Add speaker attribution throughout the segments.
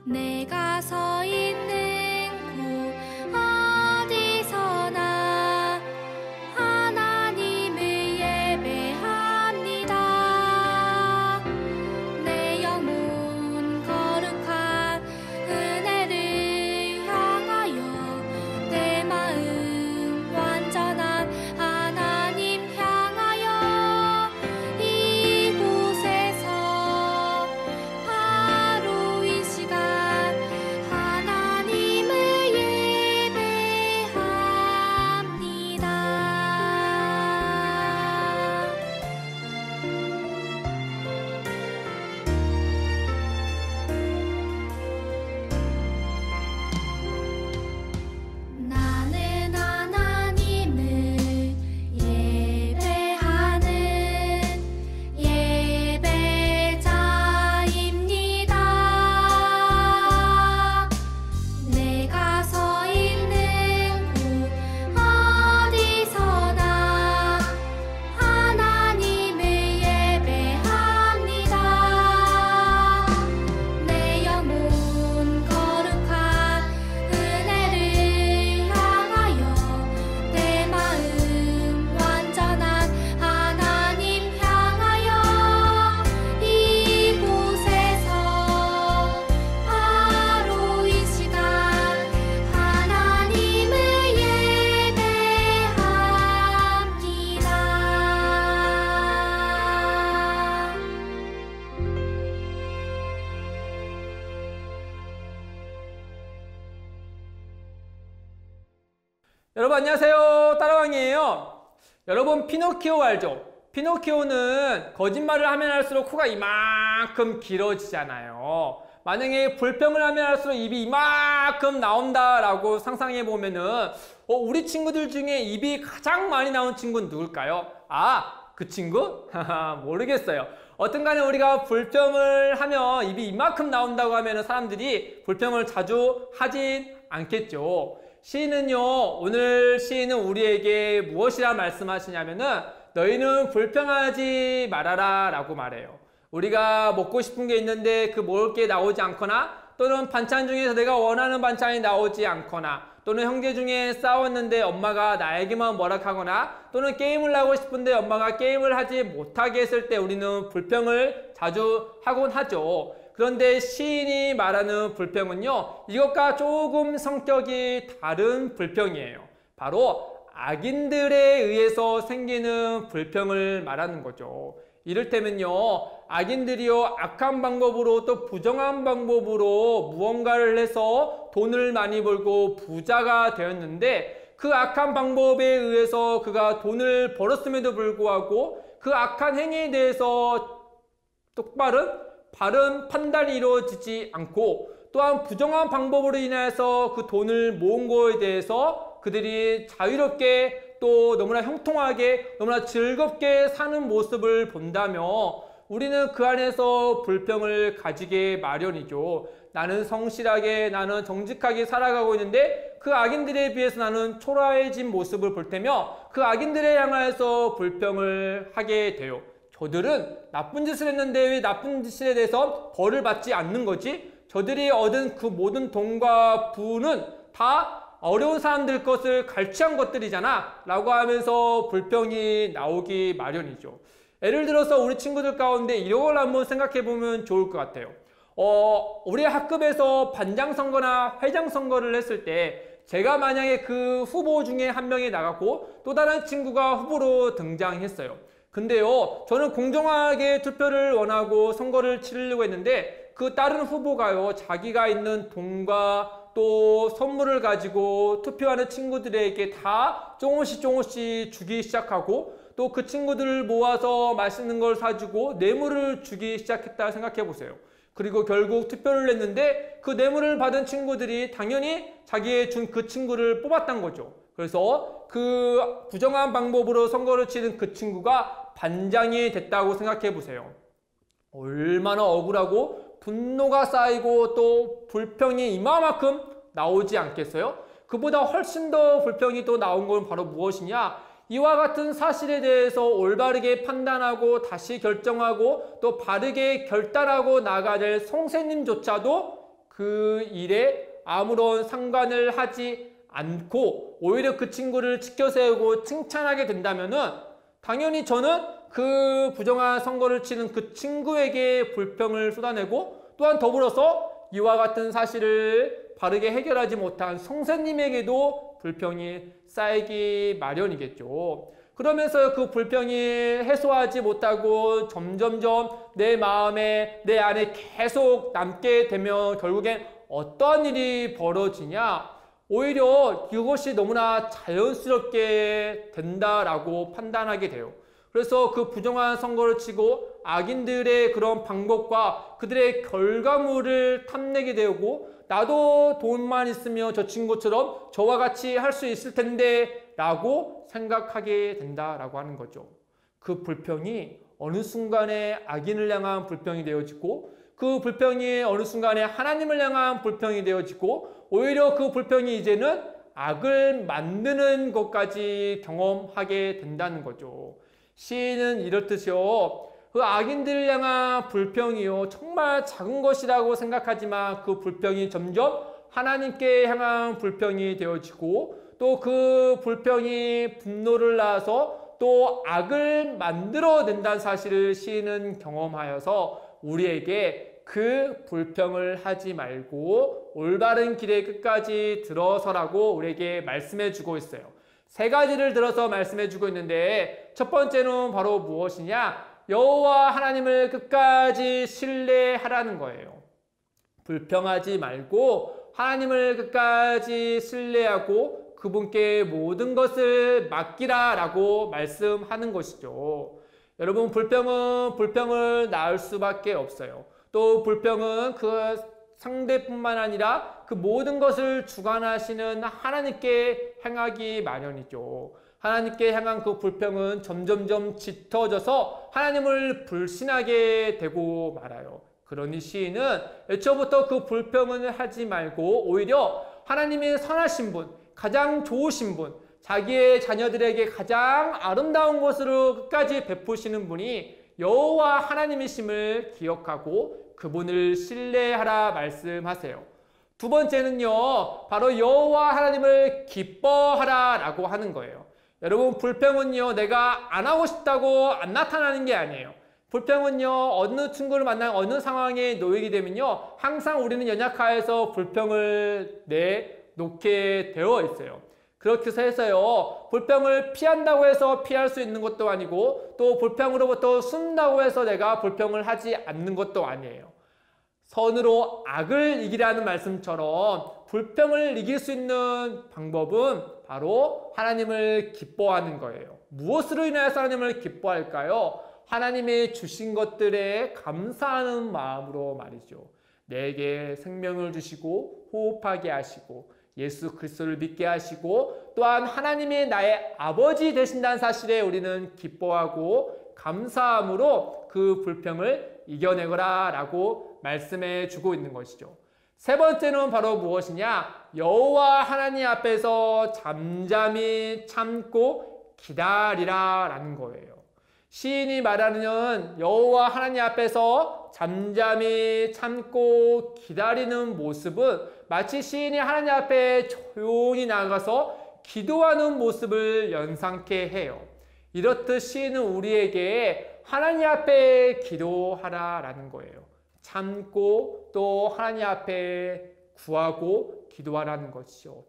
Speaker 1: 내가 서 있는 곳 어디서나 하나님을 예배합니다. 내 영혼 거룩한 은혜를 향하여 내 마음 완전한 하나님 향하여 이곳에서 바로 이 시간 하나님을 예배합니다. 나는 하나님을 예배하는 예배자입니다. 내가 서 있는 곳 어디서나 하나님을 예배합니다. 내 영혼 거룩한 은혜를 향하여 내 마음 완전한 하나님 향하여 이곳에서 바로 이 시간 하나님을 예배합니다.
Speaker 2: 여러분 안녕하세요. 따라왕이에요. 여러분 피노키오 알죠? 피노키오는 거짓말을 하면 할수록 코가 이만큼 길어지잖아요. 만약에 불평을 하면 할수록 입이 이만큼 나온다라고 상상해 보면은 우리 친구들 중에 입이 가장 많이 나온 친구는 누굴까요? 그 친구? 모르겠어요. 어떤 간에 우리가 불평을 하면 입이 이만큼 나온다고 하면 사람들이 불평을 자주 하진 않겠죠. 시인은요, 오늘 시인은 우리에게 무엇이라 말씀하시냐면은 너희는 불평하지 말아라 라고 말해요. 우리가 먹고 싶은 게 있는데 그 먹을 게 나오지 않거나 또는 반찬 중에서 내가 원하는 반찬이 나오지 않거나 또는 형제 중에 싸웠는데 엄마가 나에게만 뭐라 하거나 또는 게임을 하고 싶은데 엄마가 게임을 하지 못하게 했을 때 우리는 불평을 자주 하곤 하죠. 그런데 시인이 말하는 불평은요, 이것과 조금 성격이 다른 불평이에요. 바로 악인들에 의해서 생기는 불평을 말하는 거죠. 이를테면요, 악인들이요, 악한 방법으로 또 부정한 방법으로 무언가를 해서 돈을 많이 벌고 부자가 되었는데 그 악한 방법에 의해서 그가 돈을 벌었음에도 불구하고 그 악한 행위에 대해서 바른 판단이 이루어지지 않고 또한 부정한 방법으로 인해서 그 돈을 모은 거에 대해서 그들이 자유롭게 또 너무나 형통하게 너무나 즐겁게 사는 모습을 본다면 우리는 그 안에서 불평을 가지게 마련이죠. 나는 성실하게 나는 정직하게 살아가고 있는데 그 악인들에 비해서 나는 초라해진 모습을 볼 테며 그 악인들에 향해서 불평을 하게 돼요. 저들은 나쁜 짓을 했는데 왜 나쁜 짓에 대해서 벌을 받지 않는 거지? 저들이 얻은 그 모든 돈과 부는 다 어려운 사람들 것을 갈취한 것들이잖아 라고 하면서 불평이 나오기 마련이죠. 예를 들어서 우리 친구들 가운데 이런 걸 한번 생각해 보면 좋을 것 같아요. 우리 학급에서 반장 선거나 회장 선거를 했을 때 제가 만약에 그 후보 중에 한 명이 나갔고 또 다른 친구가 후보로 등장했어요. 근데요, 저는 공정하게 투표를 원하고 선거를 치르려고 했는데 그 다른 후보가요, 자기가 있는 돈과 또 선물을 가지고 투표하는 친구들에게 다 조금씩 주기 시작하고 또 그 친구들을 모아서 맛있는 걸 사주고 뇌물을 주기 시작했다 생각해 보세요. 그리고 결국 투표를 했는데 그 뇌물을 받은 친구들이 당연히 자기의 준 그 친구를 뽑았던 거죠. 그래서 그 부정한 방법으로 선거를 치른 그 친구가 반장이 됐다고 생각해 보세요. 얼마나 억울하고 분노가 쌓이고 또 불평이 이만큼 나오지 않겠어요? 그보다 훨씬 더 불평이 또 나온 건 바로 무엇이냐? 이와 같은 사실에 대해서 올바르게 판단하고 다시 결정하고 또 바르게 결단하고 나가야 될 선생님조차도 그 일에 아무런 상관을 하지 않고 오히려 그 친구를 지켜 세우고 칭찬하게 된다면은 당연히 저는 그 부정한 선거를 치는 그 친구에게 불평을 쏟아내고 또한 더불어서 이와 같은 사실을 바르게 해결하지 못한 성사님에게도 불평이 쌓이기 마련이겠죠. 그러면서 그 불평이 해소하지 못하고 점점점 내 마음에 내 안에 계속 남게 되면 결국엔 어떠한 일이 벌어지냐? 오히려 이것이 너무나 자연스럽게 된다라고 판단하게 돼요. 그래서 그 부정한 선거를 치고 악인들의 그런 방법과 그들의 결과물을 탐내게 되고 나도 돈만 있으면 저 친구처럼 저와 같이 할 수 있을 텐데 라고 생각하게 된다라고 하는 거죠. 그 불평이 어느 순간에 악인을 향한 불평이 되어지고 그 불평이 어느 순간에 하나님을 향한 불평이 되어지고 오히려 그 불평이 이제는 악을 만드는 것까지 경험하게 된다는 거죠. 시인은 이렇듯이요. 그 악인들을 향한 불평이요. 정말 작은 것이라고 생각하지만 그 불평이 점점 하나님께 향한 불평이 되어지고 또 그 불평이 분노를 낳아서 또 악을 만들어낸다는 사실을 시인은 경험하여서 우리에게 그 불평을 하지 말고 올바른 길의 끝까지 들어서라고 우리에게 말씀해 주고 있어요. 세 가지를 들어서 말씀해 주고 있는데 첫 번째는 바로 무엇이냐? 여호와 하나님을 끝까지 신뢰하라는 거예요. 불평하지 말고 하나님을 끝까지 신뢰하고 그분께 모든 것을 맡기라 라고 말씀하는 것이죠. 여러분 불평은 불평을 낳을 수밖에 없어요. 또 불평은 그 상대뿐만 아니라 그 모든 것을 주관하시는 하나님께 행하기 마련이죠. 하나님께 향한 그 불평은 점점점 짙어져서 하나님을 불신하게 되고 말아요. 그러니 시인은 애초부터 그 불평을 하지 말고 오히려 하나님의 선하신 분, 가장 좋으신 분, 자기의 자녀들에게 가장 아름다운 것으로 끝까지 베푸시는 분이 여호와 하나님이심을 기억하고 그분을 신뢰하라 말씀하세요. 두 번째는요, 바로 여호와 하나님을 기뻐하라 라고 하는 거예요. 여러분 불평은요, 내가 안 하고 싶다고 안 나타나는 게 아니에요. 불평은요, 어느 친구를 만나 어느 상황에 놓이게 되면요, 항상 우리는 연약하여서 불평을 내놓게 되어 있어요. 그렇게 해서요, 불평을 피한다고 해서 피할 수 있는 것도 아니고 또 불평으로부터 숨는다고 해서 내가 불평을 하지 않는 것도 아니에요. 선으로 악을 이기라는 말씀처럼 불평을 이길 수 있는 방법은 바로 하나님을 기뻐하는 거예요. 무엇으로 인하여서 하나님을 기뻐할까요? 하나님이 주신 것들에 감사하는 마음으로 말이죠. 내게 생명을 주시고 호흡하게 하시고 예수 그리스도를 믿게 하시고 또한 하나님이 나의 아버지 되신다는 사실에 우리는 기뻐하고 감사함으로 그 불평을 이겨내거라 라고 말씀해 주고 있는 것이죠. 세 번째는 바로 무엇이냐? 여호와 하나님 앞에서 잠잠히 참고 기다리라 라는 거예요. 시인이 말하는 여호와 하나님 앞에서 잠잠히 참고 기다리는 모습은 마치 시인이 하나님 앞에 조용히 나가서 기도하는 모습을 연상케 해요. 이렇듯 시인은 우리에게 하나님 앞에 기도하라라는 거예요. 참고 또 하나님 앞에 구하고 기도하라는 것이죠.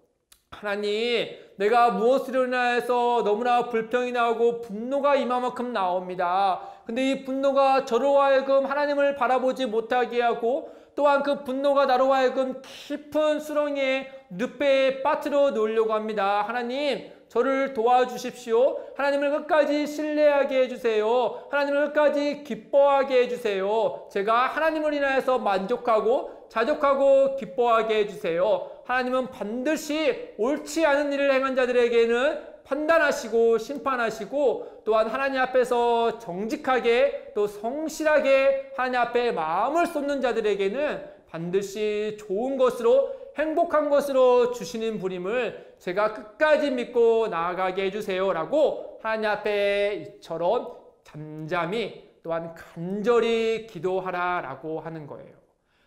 Speaker 2: 하나님, 내가 무엇으로 인하여서 너무나 불평이 나오고 분노가 이만큼 나옵니다. 근데 이 분노가 저로 하여금 하나님을 바라보지 못하게 하고 또한 그 분노가 나로 하여금 깊은 수렁의 늪에 빠뜨려 놓으려고 합니다. 하나님, 저를 도와주십시오. 하나님을 끝까지 신뢰하게 해주세요. 하나님을 끝까지 기뻐하게 해주세요. 제가 하나님을 인하여서 만족하고 자족하고 기뻐하게 해주세요. 하나님은 반드시 옳지 않은 일을 행한 자들에게는 판단하시고 심판하시고 또한 하나님 앞에서 정직하게 또 성실하게 하나님 앞에 마음을 쏟는 자들에게는 반드시 좋은 것으로 행복한 것으로 주시는 분임을 제가 끝까지 믿고 나아가게 해주세요 라고 하나님 앞에 이처럼 잠잠히 또한 간절히 기도하라 라고 하는 거예요.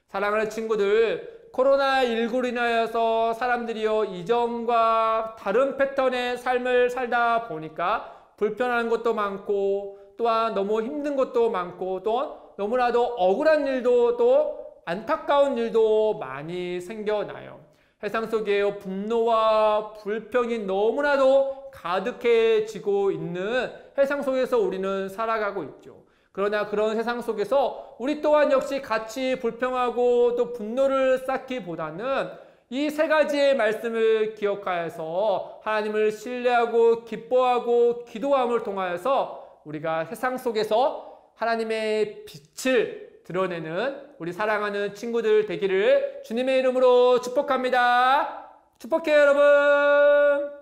Speaker 2: 사랑하는 친구들, 코로나19로 인하여서 사람들이요 이전과 다른 패턴의 삶을 살다 보니까 불편한 것도 많고 또한 너무 힘든 것도 많고 또 너무나도 억울한 일도 또 안타까운 일도 많이 생겨나요. 세상 속에 분노와 불평이 너무나도 가득해지고 있는 세상 속에서 우리는 살아가고 있죠. 그러나 그런 세상 속에서 우리 또한 역시 같이 불평하고 또 분노를 쌓기보다는 이 세 가지의 말씀을 기억하여서 하나님을 신뢰하고 기뻐하고 기도함을 통하여서 우리가 세상 속에서 하나님의 빛을 드러내는 우리 사랑하는 친구들 되기를 주님의 이름으로 축복합니다. 축복해요, 여러분.